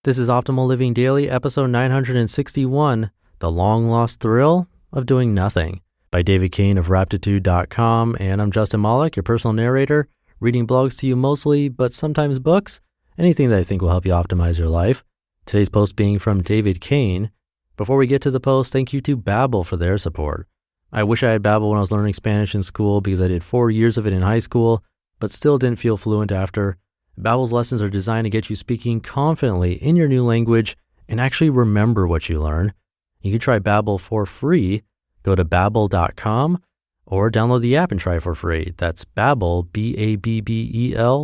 This is Optimal Living Daily, episode 961, The Long Lost Thrill of Doing Nothing, by Cain of Raptitude.com, and I'm Justin Malik, your personal narrator, reading blogs to you mostly, but sometimes books, anything that I think will help you optimize your life. Today's post being from David Cain. Before we get to the post, thank you to Babbel for their support. I wish I had Babbel when I was learning Spanish in school because I did 4 years of it in high school, but still didn't feel fluent after. Babbel's lessons are designed to get you speaking confidently in your new language and actually remember what you learn. You can try Babbel for free. Go to Babbel.com or download the app and try it for free. That's Babbel, Babbel.com,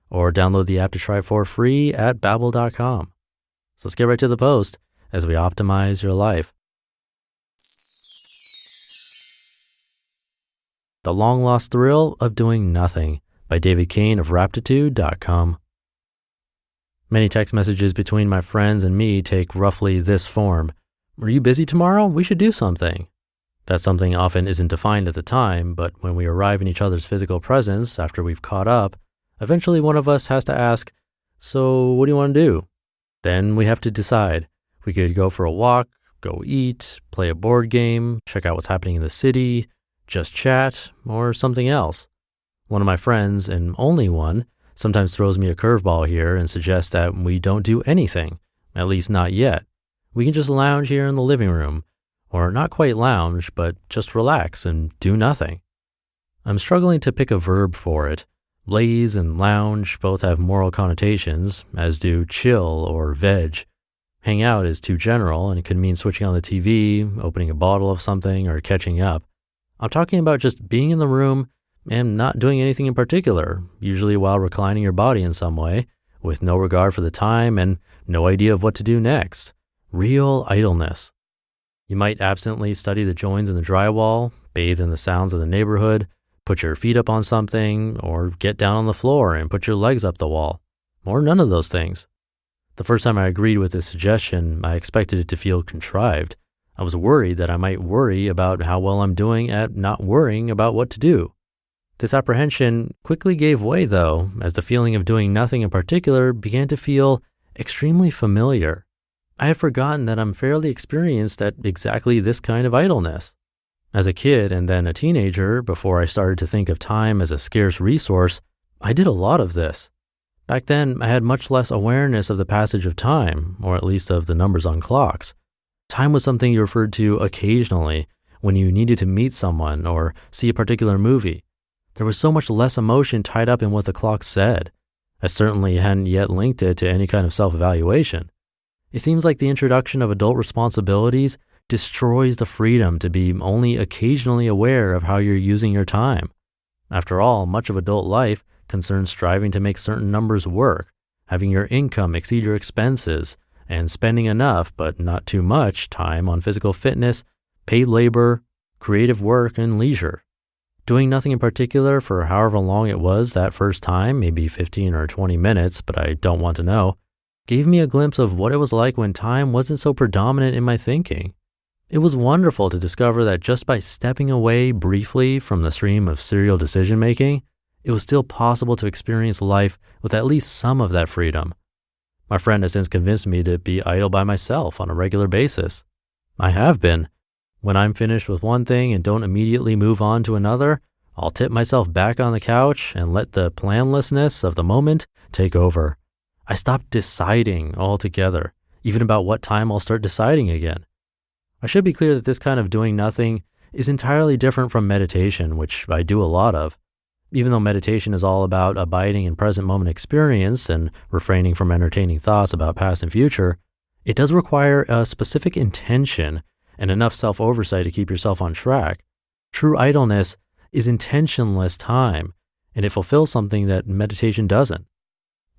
or download the app to try it for free at Babbel.com. So let's get right to the post as we optimize your life. The Long Lost Thrill of Doing Nothing, by David Cain of Raptitude.com. Many text messages between my friends and me take roughly this form. Are you busy tomorrow? We should do something. That something often isn't defined at the time, but when we arrive in each other's physical presence after we've caught up, eventually one of us has to ask, so what do you want to do? Then we have to decide. We could go for a walk, go eat, play a board game, check out what's happening in the city, just chat, or something else. One of my friends, and only one, sometimes throws me a curveball here and suggests that we don't do anything, at least not yet. We can just lounge here in the living room, or not quite lounge, but just relax and do nothing. I'm struggling to pick a verb for it. Laze and lounge both have moral connotations, as do chill or veg. Hang out is too general and it could mean switching on the TV, opening a bottle of something, or catching up. I'm talking about just being in the room and not doing anything in particular, usually while reclining your body in some way, with no regard for the time and no idea of what to do next. Real idleness. You might absently study the joins in the drywall, bathe in the sounds of the neighborhood, put your feet up on something, or get down on the floor and put your legs up the wall, or none of those things. The first time I agreed with this suggestion, I expected it to feel contrived. I was worried that I might worry about how well I'm doing at not worrying about what to do. This apprehension quickly gave way, though, as the feeling of doing nothing in particular began to feel extremely familiar. I had forgotten that I'm fairly experienced at exactly this kind of idleness. As a kid and then a teenager, before I started to think of time as a scarce resource, I did a lot of this. Back then, I had much less awareness of the passage of time, or at least of the numbers on clocks. Time was something you referred to occasionally when you needed to meet someone or see a particular movie. There was so much less emotion tied up in what the clock said. I certainly hadn't yet linked it to any kind of self-evaluation. It seems like the introduction of adult responsibilities destroys the freedom to be only occasionally aware of how you're using your time. After all, much of adult life concerns striving to make certain numbers work, having your income exceed your expenses, and spending enough, but not too much, time on physical fitness, paid labor, creative work, and leisure. Doing nothing in particular for however long it was that first time, maybe 15 or 20 minutes, but I don't want to know, gave me a glimpse of what it was like when time wasn't so predominant in my thinking. It was wonderful to discover that just by stepping away briefly from the stream of serial decision-making, it was still possible to experience life with at least some of that freedom. My friend has since convinced me to be idle by myself on a regular basis. I have been. When I'm finished with one thing and don't immediately move on to another, I'll tip myself back on the couch and let the planlessness of the moment take over. I stop deciding altogether, even about what time I'll start deciding again. I should be clear that this kind of doing nothing is entirely different from meditation, which I do a lot of. Even though meditation is all about abiding in present moment experience and refraining from entertaining thoughts about past and future, it does require a specific intention and enough self-oversight to keep yourself on track. True idleness is intentionless time, and it fulfills something that meditation doesn't.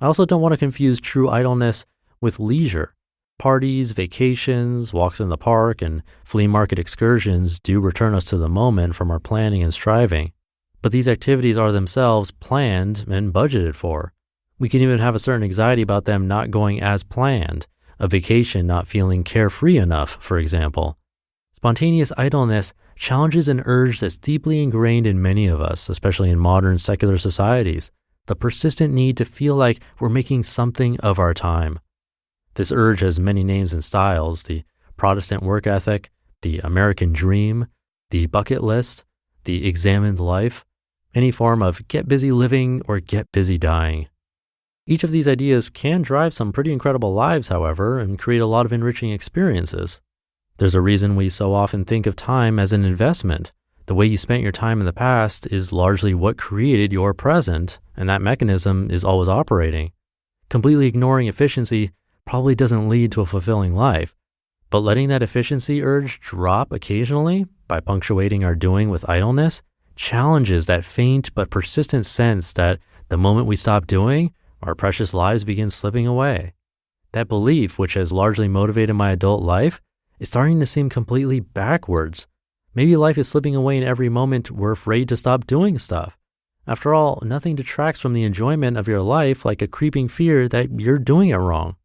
I also don't want to confuse true idleness with leisure. Parties, vacations, walks in the park, and flea market excursions do return us to the moment from our planning and striving. But these activities are themselves planned and budgeted for. We can even have a certain anxiety about them not going as planned, a vacation not feeling carefree enough, for example. Spontaneous idleness challenges an urge that's deeply ingrained in many of us, especially in modern secular societies, the persistent need to feel like we're making something of our time. This urge has many names and styles: the Protestant work ethic, the American dream, the bucket list, the examined life, any form of get busy living or get busy dying. Each of these ideas can drive some pretty incredible lives, however, and create a lot of enriching experiences. There's a reason we so often think of time as an investment. The way you spent your time in the past is largely what created your present, and that mechanism is always operating. Completely ignoring efficiency probably doesn't lead to a fulfilling life, but letting that efficiency urge drop occasionally by punctuating our doing with idleness challenges that faint but persistent sense that the moment we stop doing, our precious lives begin slipping away. That belief, which has largely motivated my adult life, is starting to seem completely backwards. Maybe life is slipping away in every moment we're afraid to stop doing stuff. After all, nothing detracts from the enjoyment of your life like a creeping fear that you're doing it wrong.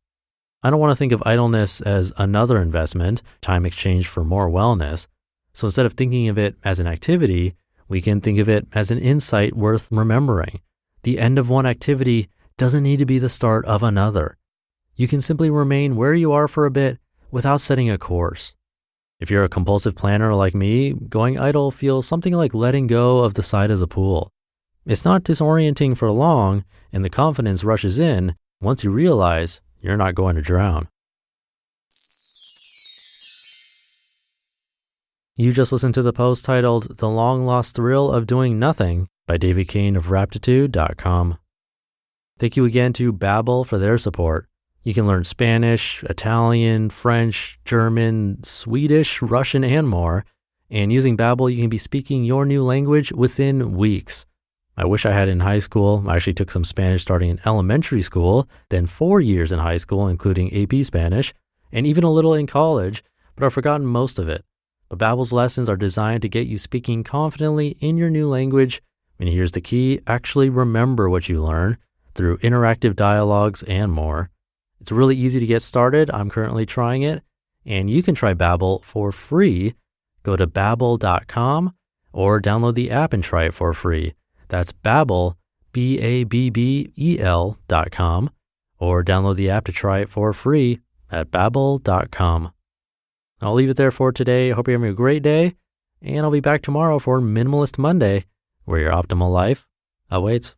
I don't want to think of idleness as another investment, time exchanged for more wellness. So instead of thinking of it as an activity, we can think of it as an insight worth remembering. The end of one activity doesn't need to be the start of another. You can simply remain where you are for a bit without setting a course. If you're a compulsive planner like me, going idle feels something like letting go of the side of the pool. It's not disorienting for long, and the confidence rushes in once you realize you're not going to drown. You just listened to the post titled The Long Lost Thrill of Doing Nothing by Cain of Raptitude.com. Thank you again to Babbel for their support. You can learn Spanish, Italian, French, German, Swedish, Russian, and more. And using Babbel, you can be speaking your new language within weeks. I wish I had it in high school. I actually took some Spanish starting in elementary school, then 4 years in high school, including AP Spanish, and even a little in college, but I've forgotten most of it. But Babbel's lessons are designed to get you speaking confidently in your new language. And here's the key: actually remember what you learn through interactive dialogues and more. It's really easy to get started. I'm currently trying it, and you can try Babbel for free. Go to Babbel.com or download the app and try it for free. That's Babbel, Babbel.com, or download the app to try it for free at Babbel.com. I'll leave it there for today. I hope you're having a great day, and I'll be back tomorrow for Minimalist Monday, where your optimal life awaits.